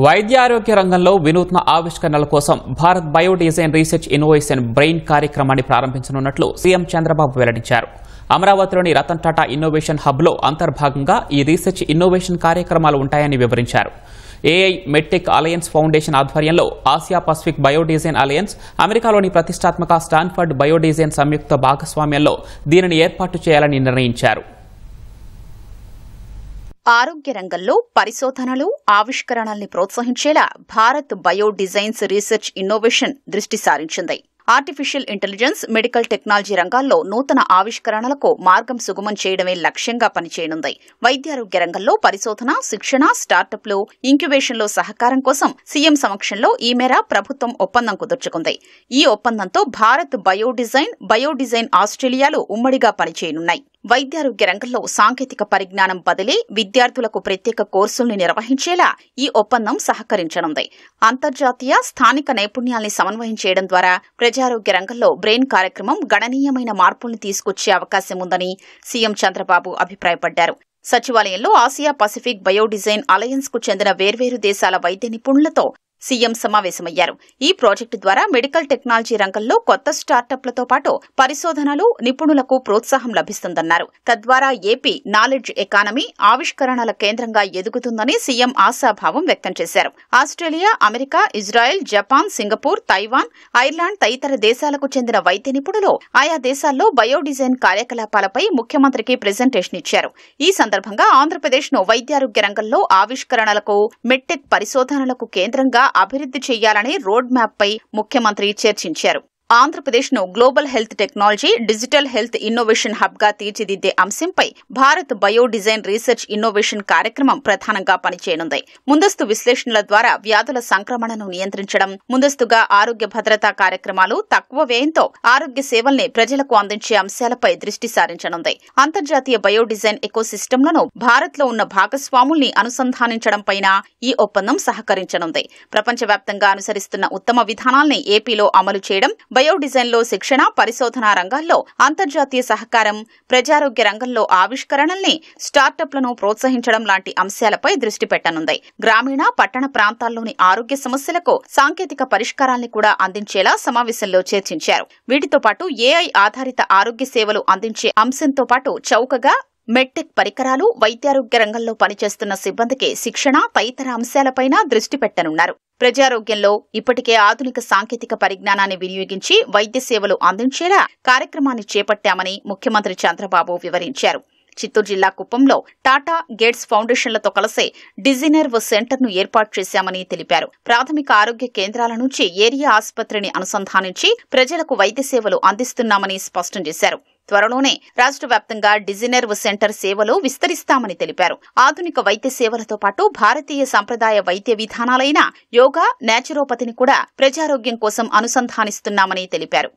వైద్య ఆరోగ్య రంగంలో వినూత్న ఆవిష్కరణల కోసం Bharat biodesign research innovation brain కార్యక్రమాన్ని ప్రారంభించనున్నట్లు సీఎం చంద్రబాబు వెల్లడించారు. అమరావతిలోని రతన్ టాటా ఇన్నోవేషన్ హబ్లో అంతర్భాగంగా ఈ రీసెర్చ్ ఇన్నోవేషన్ కార్యక్రమాలు ఉంటాయని వివరించారు. ఏఐ మెడ్టెక్ అలయన్స్ ఫౌండేషన్ ఆధ్వర్యంలో ఆసియా పసిఫిక్ బయోడిజైన్ అలయన్స్, అమెరికాలోని ప్రతిష్టాత్మక స్టాన్ఫర్డ్ బయోడిజైన్ సంయుక్త భాగస్వామ్యంలో దీనిని ఏర్పాటు చేయాలని నిర్ణయించారు. ఆరోగ్య రంగంలో పరిశోధనలు, ఆవిష్కరణల్ని ప్రోత్సహించేలా భారత్ బయోడిజైన్స్ రీసెర్చ్ ఇన్నోవేషన్ దృష్టి సారించింది. ఆర్టిఫిషియల్ ఇంటెలిజెన్స్, మెడికల్ టెక్నాలజీ రంగాల్లో నూతన ఆవిష్కరణలకు మార్గం సుగమం చేయడమే లక్ష్యంగా పనిచేయనుంది. వైద్యారోగ్య రంగంలో పరిశోధన, శిక్షణ, స్టార్టప్లు, ఇంక్యుబేషన్లో సహకారం కోసం సీఎం సమక్షంలో ఈ మేర ప్రభుత్వం ఒప్పందం కుదుర్చుకుంది. ఈ ఒప్పందంతో భారత్ బయోడిజైన్ ఆస్ట్రేలియాలు ఉమ్మడిగా పనిచేయనున్నాయి. వైద్యారోగ్య రంగంలో సాంకేతిక పరిజ్ఞానం బదిలీ, విద్యార్థులకు ప్రత్యేక కోర్సుల్ని నిర్వహించేలా ఈ ఒప్పందం సహకరించనుంది. అంతర్జాతీయ, స్థానిక నైపుణ్యాల్ని సమన్వయం చేయడం ద్వారా ప్రజారోగ్య రంగంలో బ్రెయిన్ కార్యక్రమం గణనీయమైన మార్పుల్ని తీసుకొచ్చే అవకాశం ఉందని సీఎం చంద్రబాబు అభిప్రాయపడ్డారు. సచివాలయంలో ఆసియా పసిఫిక్ బయోడిజైన్ అలయన్స్ కు చెందిన వేర్వేరు దేశాల వైద్య నిపుణులతో సీఎం సమావేశమయ్యారు. ఈ ప్రాజెక్టు ద్వారా మెడికల్ టెక్నాలజీ రంగంలో కొత్త స్టార్టప్లతో పాటు పరిశోధనలు, నిపుణులకు ప్రోత్సాహం లభిస్తుందన్నారు. తద్వారా ఏపీ నాలెడ్జ్ ఎకానమీ, ఆవిష్కరణల కేంద్రంగా ఎదుగుతుందని సీఎం ఆశాభావం వ్యక్తం చేశారు. Australia, America, Israel, Japan, Singapore, Taiwan, Ireland తదితర దేశాలకు చెందిన వైద్య నిపుణులు ఆయా దేశాల్లో బయోడిజైన్ కార్యకలాపాలపై ముఖ్యమంత్రికి ప్రెజెంటేషన్ ఇచ్చారు. ఈ సందర్భంగా ఆంధ్రప్రదేశ్ను వైద్యారోగ్య రంగంలో ఆవిష్కరణలకు, మెడ్టెక్ పరిశోధనలకు కేంద్రంగా అభివృద్ధి చేయాలనే రోడ్ మ్యాప్ పై ముఖ్యమంత్రి చర్చించారు. ఆంధ్రప్రదేశ్ను global health technology, digital health innovation hub గా తీర్చిదిద్దే అంశంపై భారత్ బయోడిజైన్ రీసెర్చ్ ఇన్నోవేషన్ కార్యక్రమం ప్రధానంగా పనిచేయనుంది. ముందస్తు విశ్లేషణల ద్వారా వ్యాధుల సంక్రమణను నియంత్రించడం, ముందస్తుగా ఆరోగ్య భద్రతా కార్యక్రమాలు, తక్కువ వ్యయంతో ఆరోగ్య సేవల్ని ప్రజలకు అందించే అంశాలపై దృష్టి సారించనుంది. అంతర్జాతీయ బయోడిజైన్ ఎకోసిస్టమ్లను భారత్లో ఉన్న భాగస్వాముల్ని అనుసంధానించడంపై ఈ ఒప్పందం సహకరించనుంది. ప్రపంచవ్యాప్తంగా అనుసరిస్తున్న ఉత్తమ విధానాల్ని ఏపీలో అమలు చేయడం, బయోడిజైన్లో శిక్షణ, పరిశోధనా రంగాల్లో అంతర్జాతీయ సహకారం, ప్రజారోగ్య రంగంలో ఆవిష్కరణల్ని, స్టార్టప్లను ప్రోత్సహించడం లాంటి అంశాలపై దృష్టి పెట్టనుంది. గ్రామీణ, పట్టణ ప్రాంతాల్లోని ఆరోగ్య సమస్యలకు సాంకేతిక పరిష్కారాల్ని కూడా అందించేలా సమావేశంలో చర్చించారు. వీటితో పాటు ఏఐ ఆధారిత ఆరోగ్య సేవలు అందించే అంశంతో పాటు చౌకగా మెడ్టెక్ పరికరాలు, వైద్యారోగ్య రంగంలో పనిచేస్తున్న సిబ్బందికి శిక్షణ తదితర అంశాలపైన దృష్టి పెట్టనున్నారు. ప్రజారోగ్యంలో ఇప్పటికే ఆధునిక సాంకేతిక పరిజ్ఞానాన్ని వినియోగించి వైద్య సేవలు అందించేలా కార్యక్రమాన్ని చేపట్టామని ముఖ్యమంత్రి చంద్రబాబు వివరించారు. చిత్తూరు జిల్లా కుప్పంలో టాటా, గేట్స్ ఫౌండేషన్లతో కలిసి డిజినర్వ్ సెంటర్ను ఏర్పాటు చేశామని తెలిపారు. ప్రాథమిక ఆరోగ్య కేంద్రాల నుంచి ఏరియా ఆసుపత్రిని అనుసంధానించి ప్రజలకు వైద్య సేవలు అందిస్తున్నామని స్పష్టం చేశారు. త్వరలోనే రాష్ట్ర వ్యాప్తంగా డిజినర్వ్ సెంటర్ సేవలు విస్తరిస్తామని తెలిపారు. ఆధునిక వైద్య సేవలతో పాటు భారతీయ సంప్రదాయ వైద్య విధానాలైన యోగా, నేచురోపతిని కూడా ప్రజారోగ్యం కోసం అనుసంధానిస్తున్నామని తెలిపారు.